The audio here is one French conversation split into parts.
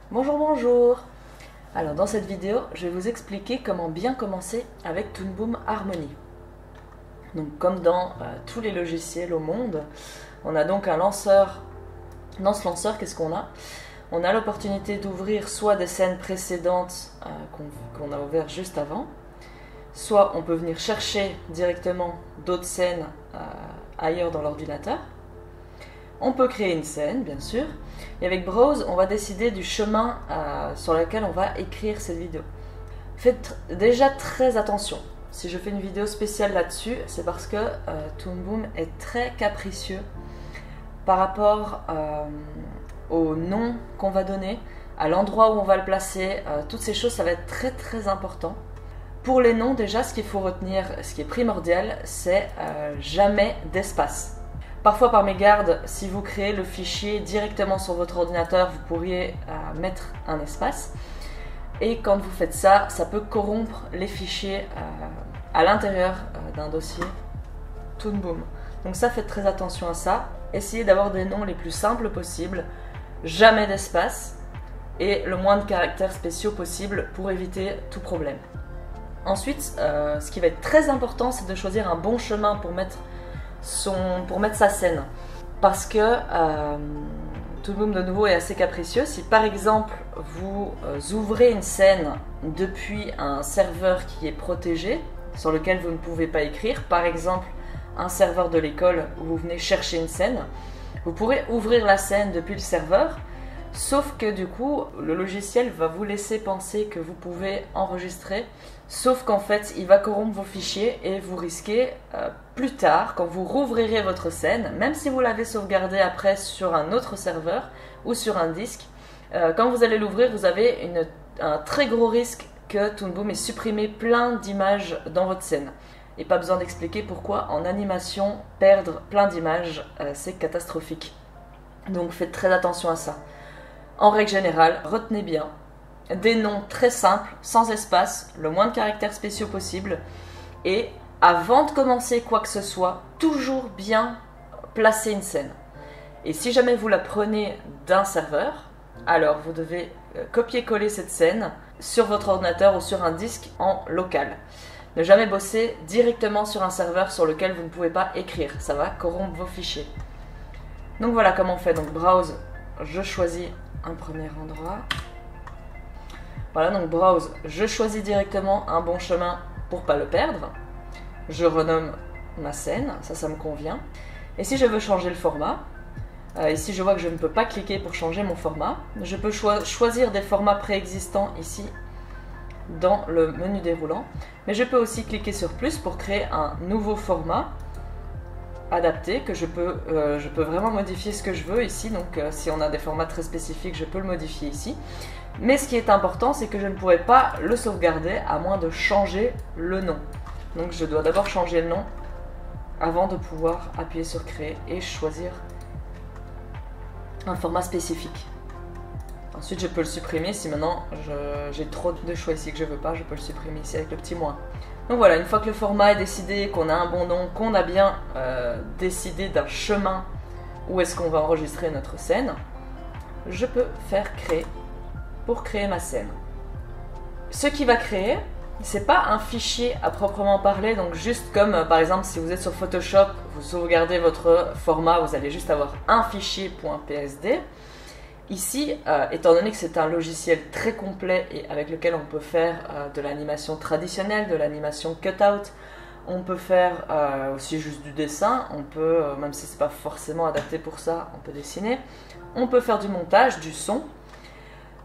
Bonjour, bonjour. Alors dans cette vidéo, je vais vous expliquer comment bien commencer avec Toon Boom Harmony. Donc comme dans tous les logiciels au monde, on a donc un lanceur. Dans ce lanceur, qu'est-ce qu'on a? On a l'opportunité d'ouvrir soit des scènes précédentes qu'on a ouvertes juste avant, soit on peut venir chercher directement d'autres scènes ailleurs dans l'ordinateur. On peut créer une scène, bien sûr, et avec Browse, on va décider du chemin sur lequel on va écrire cette vidéo. Faites déjà très attention. Si je fais une vidéo spéciale là-dessus, c'est parce que Toon Boom est très capricieux par rapport au nom qu'on va donner, à l'endroit où on va le placer. Toutes ces choses, ça va être très très important. Pour les noms, déjà, ce qu'il faut retenir, ce qui est primordial, c'est jamais d'espace. Parfois par mégarde, si vous créez le fichier directement sur votre ordinateur, vous pourriez mettre un espace. Et quand vous faites ça, ça peut corrompre les fichiers à l'intérieur d'un dossier Toon Boom. Donc ça, faites très attention à ça. Essayez d'avoir des noms les plus simples possibles, jamais d'espace et le moins de caractères spéciaux possible pour éviter tout problème. Ensuite, ce qui va être très important, c'est de choisir un bon chemin pour mettre sa scène, parce que Toon Boom de nouveau est assez capricieux. Si par exemple vous ouvrez une scène depuis un serveur qui est protégé, sur lequel vous ne pouvez pas écrire, par exemple un serveur de l'école où vous venez chercher une scène, vous pourrez ouvrir la scène depuis le serveur, sauf que du coup le logiciel va vous laisser penser que vous pouvez enregistrer, sauf qu'en fait il va corrompre vos fichiers et vous risquez plus tard, quand vous rouvrirez votre scène, même si vous l'avez sauvegardée après sur un autre serveur ou sur un disque, quand vous allez l'ouvrir, vous avez un très gros risque que Toon Boom ait supprimé plein d'images dans votre scène. Et pas besoin d'expliquer pourquoi en animation, perdre plein d'images, c'est catastrophique. Donc faites très attention à ça. En règle générale, retenez bien des noms très simples, sans espace, le moins de caractères spéciaux possible, et avant de commencer quoi que ce soit, toujours bien placer une scène. Et si jamais vous la prenez d'un serveur, alors vous devez copier-coller cette scène sur votre ordinateur ou sur un disque en local. Ne jamais bosser directement sur un serveur sur lequel vous ne pouvez pas écrire, ça va corrompre vos fichiers. Donc voilà comment on fait. Donc Browse, je choisis un premier endroit. Voilà, donc Browse, je choisis directement un bon chemin pour pas le perdre. Je renomme ma scène, ça me convient. Et si je veux changer le format, ici je vois que je ne peux pas cliquer pour changer mon format. Je peux choisir des formats préexistants ici dans le menu déroulant. Mais je peux aussi cliquer sur plus pour créer un nouveau format adapté que je peux vraiment modifier ce que je veux ici. Donc si on a des formats très spécifiques, je peux le modifier ici. Mais ce qui est important, c'est que je ne pourrai pas le sauvegarder à moins de changer le nom. Donc je dois d'abord changer le nom avant de pouvoir appuyer sur créer et choisir un format spécifique. Ensuite je peux le supprimer si maintenant j'ai trop de choix ici que je ne veux pas, je peux le supprimer ici avec le petit moins. Donc voilà, une fois que le format est décidé, qu'on a un bon nom, qu'on a bien décidé d'un chemin où est-ce qu'on va enregistrer notre scène, je peux faire créer pour créer ma scène. Ce qui va créer, c'est pas un fichier à proprement parler, donc juste comme par exemple si vous êtes sur Photoshop, vous sauvegardez votre format, vous allez juste avoir un fichier .psd. Ici, étant donné que c'est un logiciel très complet et avec lequel on peut faire de l'animation traditionnelle, de l'animation cutout, on peut faire aussi juste du dessin, on peut, même si c'est pas forcément adapté pour ça, on peut dessiner, on peut faire du montage, du son.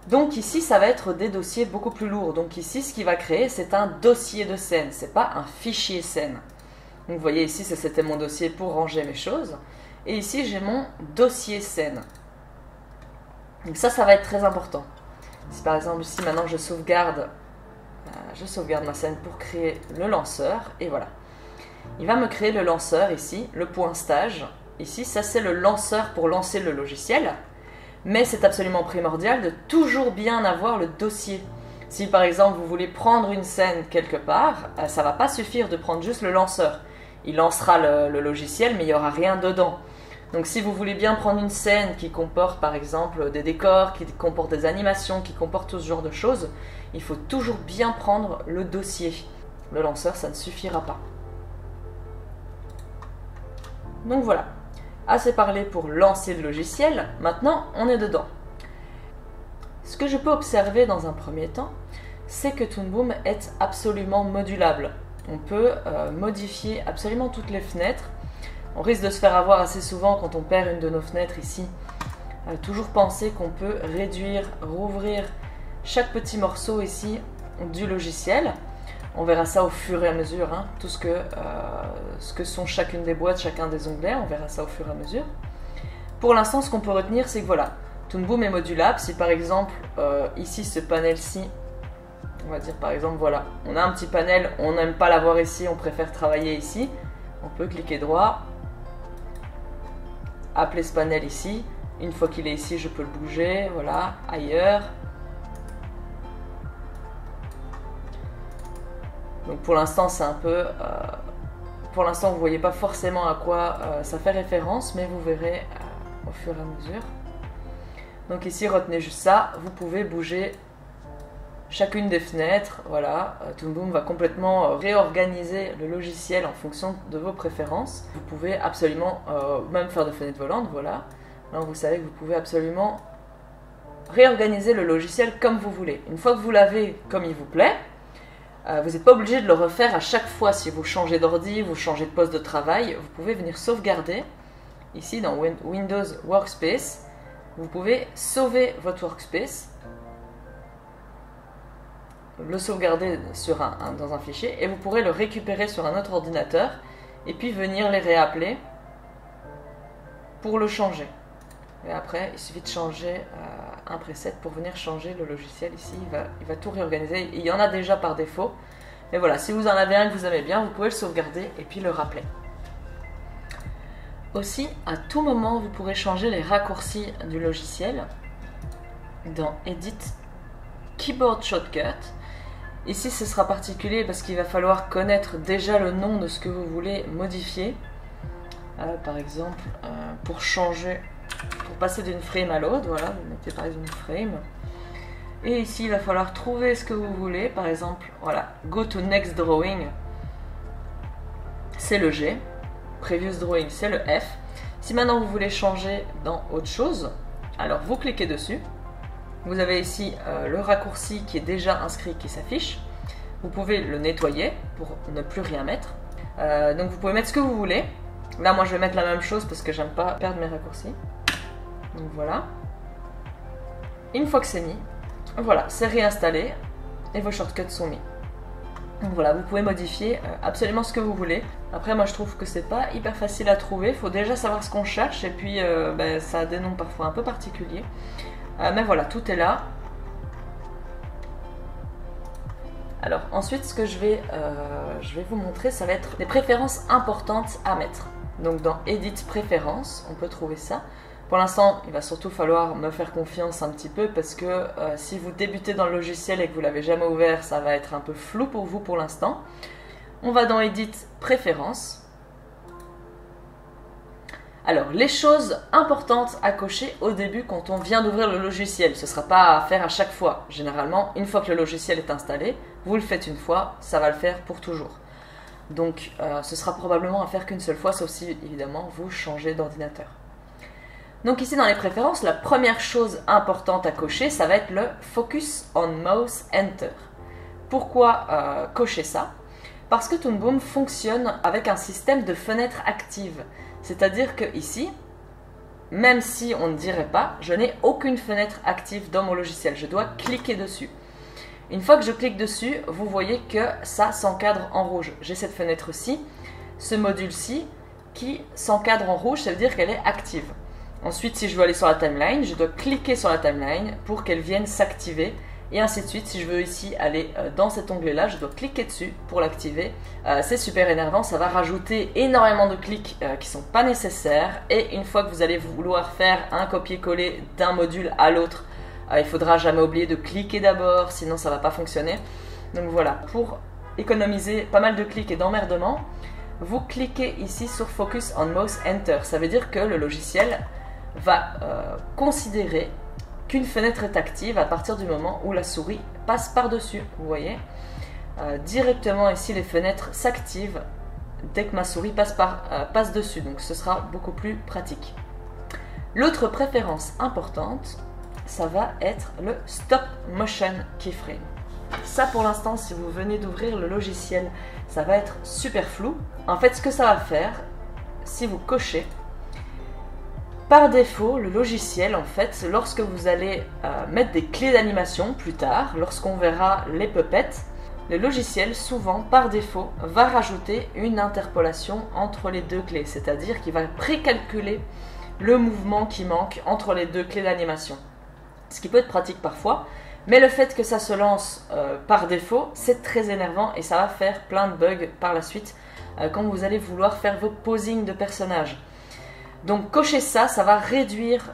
Donc ici, ça va être des dossiers beaucoup plus lourds. Donc ici, ce qu'il va créer, c'est un dossier de scène, c'est pas un fichier scène. Donc vous voyez ici, c'était mon dossier pour ranger mes choses. Et ici, j'ai mon dossier scène. Donc ça va être très important. Si par exemple ici, maintenant, je sauvegarde ma scène pour créer le lanceur. Et voilà. Il va me créer le lanceur ici, le point stage. Ici, ça c'est le lanceur pour lancer le logiciel. Mais c'est absolument primordial de toujours bien avoir le dossier. Si par exemple vous voulez prendre une scène quelque part, ça ne va pas suffire de prendre juste le lanceur. Il lancera le logiciel mais il n'y aura rien dedans. Donc si vous voulez bien prendre une scène qui comporte par exemple des décors, qui comporte des animations, qui comporte tout ce genre de choses, il faut toujours bien prendre le dossier. Le lanceur, ça ne suffira pas. Donc voilà, assez parlé pour lancer le logiciel, maintenant on est dedans. Ce que je peux observer dans un premier temps, c'est que Toon Boom est absolument modulable. On peut modifier absolument toutes les fenêtres. On risque de se faire avoir assez souvent quand on perd une de nos fenêtres ici. Toujours penser qu'on peut réduire, rouvrir chaque petit morceau ici du logiciel. On verra ça au fur et à mesure, hein. Tout ce que sont chacune des boîtes, chacun des onglets, on verra ça au fur et à mesure. Pour l'instant, ce qu'on peut retenir, c'est que voilà, Toon Boom est modulable. Si par exemple, ici, ce panel-ci, on va dire par exemple, voilà, on a un petit panel, on n'aime pas l'avoir ici, on préfère travailler ici, on peut cliquer droit, appeler ce panel ici, une fois qu'il est ici, je peux le bouger, voilà, ailleurs. Donc pour l'instant, c'est un peu... pour l'instant, vous ne voyez pas forcément à quoi ça fait référence, mais vous verrez au fur et à mesure. Donc ici, retenez juste ça, vous pouvez bouger chacune des fenêtres, voilà. Toon Boom va complètement réorganiser le logiciel en fonction de vos préférences. Vous pouvez absolument même faire des fenêtres volantes, voilà. Alors vous savez que vous pouvez absolument réorganiser le logiciel comme vous voulez. Une fois que vous l'avez comme il vous plaît, vous n'êtes pas obligé de le refaire à chaque fois. Si vous changez d'ordi, vous changez de poste de travail, vous pouvez venir sauvegarder. Ici dans Windows Workspace, vous pouvez sauver votre workspace, le sauvegarder dans un fichier et vous pourrez le récupérer sur un autre ordinateur et puis venir les réappeler pour le changer. Et après, il suffit de changer un preset pour venir changer le logiciel ici. Il va tout réorganiser. Il y en a déjà par défaut. Mais voilà, si vous en avez un que vous aimez bien, vous pouvez le sauvegarder et puis le rappeler. Aussi, à tout moment, vous pourrez changer les raccourcis du logiciel dans Edit Keyboard Shortcut. Ici, ce sera particulier parce qu'il va falloir connaître déjà le nom de ce que vous voulez modifier. Par exemple, pour passer d'une frame à l'autre, voilà, vous mettez par exemple une frame. Et ici, il va falloir trouver ce que vous voulez. Par exemple, voilà, Go to Next Drawing, c'est le G. Previous Drawing, c'est le F. Si maintenant vous voulez changer dans autre chose, alors vous cliquez dessus. Vous avez ici le raccourci qui est déjà inscrit qui s'affiche. Vous pouvez le nettoyer pour ne plus rien mettre. Donc vous pouvez mettre ce que vous voulez. Là, moi, je vais mettre la même chose parce que j'aime pas perdre mes raccourcis. Donc voilà. Une fois que c'est mis, voilà, c'est réinstallé et vos shortcuts sont mis. Donc voilà, vous pouvez modifier absolument ce que vous voulez. Après, moi, je trouve que c'est pas hyper facile à trouver. Il faut déjà savoir ce qu'on cherche et puis ça a des noms parfois un peu particuliers. Mais voilà, tout est là. Alors ensuite, ce que je vais vous montrer, ça va être des préférences importantes à mettre. Donc dans Edit Préférences, on peut trouver ça. Pour l'instant, il va surtout falloir me faire confiance un petit peu parce que si vous débutez dans le logiciel et que vous ne l'avez jamais ouvert, ça va être un peu flou pour vous pour l'instant. On va dans Edit Préférences. Alors, les choses importantes à cocher au début quand on vient d'ouvrir le logiciel, ce ne sera pas à faire à chaque fois. Généralement, une fois que le logiciel est installé, vous le faites une fois, ça va le faire pour toujours. Donc, ce sera probablement à faire qu'une seule fois, sauf si, évidemment, vous changez d'ordinateur. Donc ici, dans les préférences, la première chose importante à cocher, ça va être le Focus on Mouse Enter. Pourquoi cocher ça? Parce que Toon Boom fonctionne avec un système de fenêtres actives. C'est-à-dire que ici, même si on ne dirait pas, je n'ai aucune fenêtre active dans mon logiciel. Je dois cliquer dessus. Une fois que je clique dessus, vous voyez que ça s'encadre en rouge. J'ai cette fenêtre-ci, ce module-ci qui s'encadre en rouge, ça veut dire qu'elle est active. Ensuite, si je veux aller sur la timeline, je dois cliquer sur la timeline pour qu'elle vienne s'activer. Et ainsi de suite, si je veux ici aller dans cet onglet-là, je dois cliquer dessus pour l'activer. C'est super énervant, ça va rajouter énormément de clics qui ne sont pas nécessaires. Et une fois que vous allez vouloir faire un copier-coller d'un module à l'autre, il faudra jamais oublier de cliquer d'abord, sinon ça ne va pas fonctionner. Donc voilà, pour économiser pas mal de clics et d'emmerdements, vous cliquez ici sur Focus on Mouse Enter. Ça veut dire que le logiciel va considérer qu'une fenêtre est active à partir du moment où la souris passe par-dessus. Vous voyez, directement ici les fenêtres s'activent dès que ma souris passe dessus, donc ce sera beaucoup plus pratique. L'autre préférence importante, ça va être le Stop Motion Keyframe. Ça pour l'instant, si vous venez d'ouvrir le logiciel, ça va être super flou. En fait, ce que ça va faire, si vous cochez, par défaut, le logiciel, en fait, lorsque vous allez mettre des clés d'animation plus tard, lorsqu'on verra les puppets, le logiciel, souvent, par défaut, va rajouter une interpolation entre les deux clés, c'est-à-dire qu'il va précalculer le mouvement qui manque entre les deux clés d'animation. Ce qui peut être pratique parfois, mais le fait que ça se lance par défaut, c'est très énervant et ça va faire plein de bugs par la suite quand vous allez vouloir faire vos posings de personnages. Donc cocher ça, ça va réduire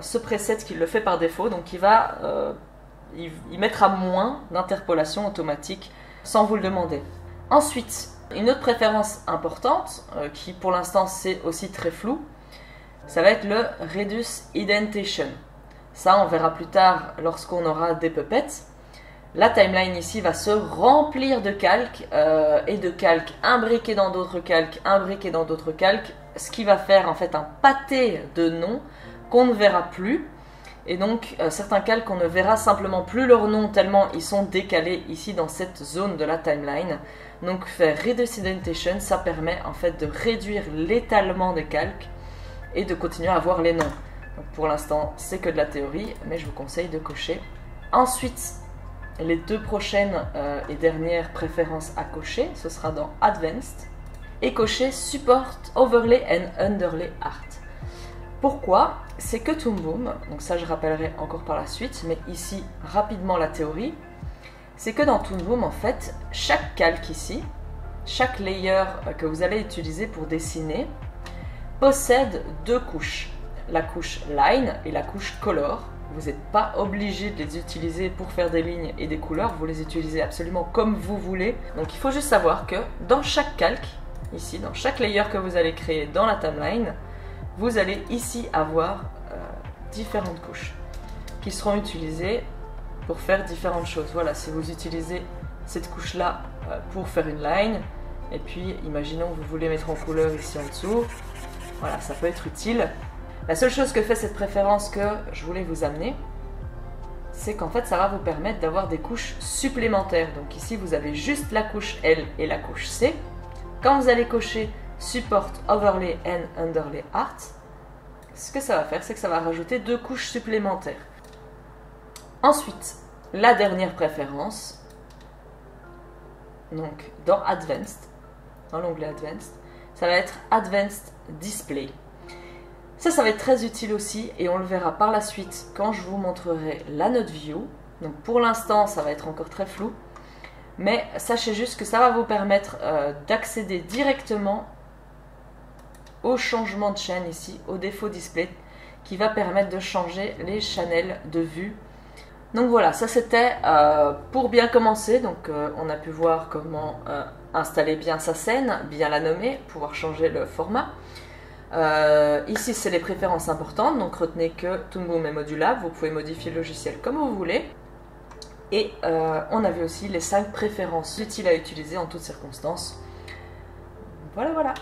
ce preset qui le fait par défaut, donc il mettra moins d'interpolation automatique sans vous le demander. Ensuite, une autre préférence importante, qui pour l'instant c'est aussi très flou, ça va être le Reduce Indentation. Ça, on verra plus tard lorsqu'on aura des puppets. La timeline ici va se remplir de calques et de calques imbriqués dans d'autres calques, imbriqués dans d'autres calques, ce qui va faire en fait un pâté de noms qu'on ne verra plus. Et donc certains calques, on ne verra simplement plus leurs noms tellement ils sont décalés ici dans cette zone de la timeline. Donc faire Reduce Indentation, ça permet en fait de réduire l'étalement des calques et de continuer à voir les noms. Donc pour l'instant, c'est que de la théorie, mais je vous conseille de cocher. Ensuite, les deux prochaines et dernières préférences à cocher, ce sera dans Advanced, et cocher Support Overlay and Underlay Art. Pourquoi? C'est que Toon Boom, donc ça je rappellerai encore par la suite, mais ici, rapidement la théorie, c'est que dans Toon Boom, en fait, chaque calque ici, chaque layer que vous allez utiliser pour dessiner, possède deux couches. La couche Line et la couche Color. Vous n'êtes pas obligé de les utiliser pour faire des lignes et des couleurs, vous les utilisez absolument comme vous voulez. Donc il faut juste savoir que dans chaque calque, ici, dans chaque layer que vous allez créer dans la timeline, vous allez ici avoir différentes couches qui seront utilisées pour faire différentes choses. Voilà, si vous utilisez cette couche-là pour faire une line, et puis imaginons que vous voulez mettre en couleur ici en dessous, voilà, ça peut être utile. La seule chose que fait cette préférence que je voulais vous amener, c'est qu'en fait ça va vous permettre d'avoir des couches supplémentaires. Donc ici vous avez juste la couche L et la couche C. Quand vous allez cocher Support Overlay and Underlay Art, ce que ça va faire, c'est que ça va rajouter deux couches supplémentaires. Ensuite, la dernière préférence, donc dans Advanced, dans l'onglet Advanced, ça va être Advanced Display. Ça va être très utile aussi et on le verra par la suite quand je vous montrerai la Note View. Donc pour l'instant, ça va être encore très flou, mais sachez juste que ça va vous permettre d'accéder directement au changement de chaîne ici, au défaut display, qui va permettre de changer les channels de vue. Donc voilà, ça c'était pour bien commencer. Donc on a pu voir comment installer bien sa scène, bien la nommer, pouvoir changer le format. Ici c'est les préférences importantes, donc retenez que Toon Boom est modulable, vous pouvez modifier le logiciel comme vous voulez. Et on avait aussi les 5 préférences utiles à utiliser en toutes circonstances. Voilà.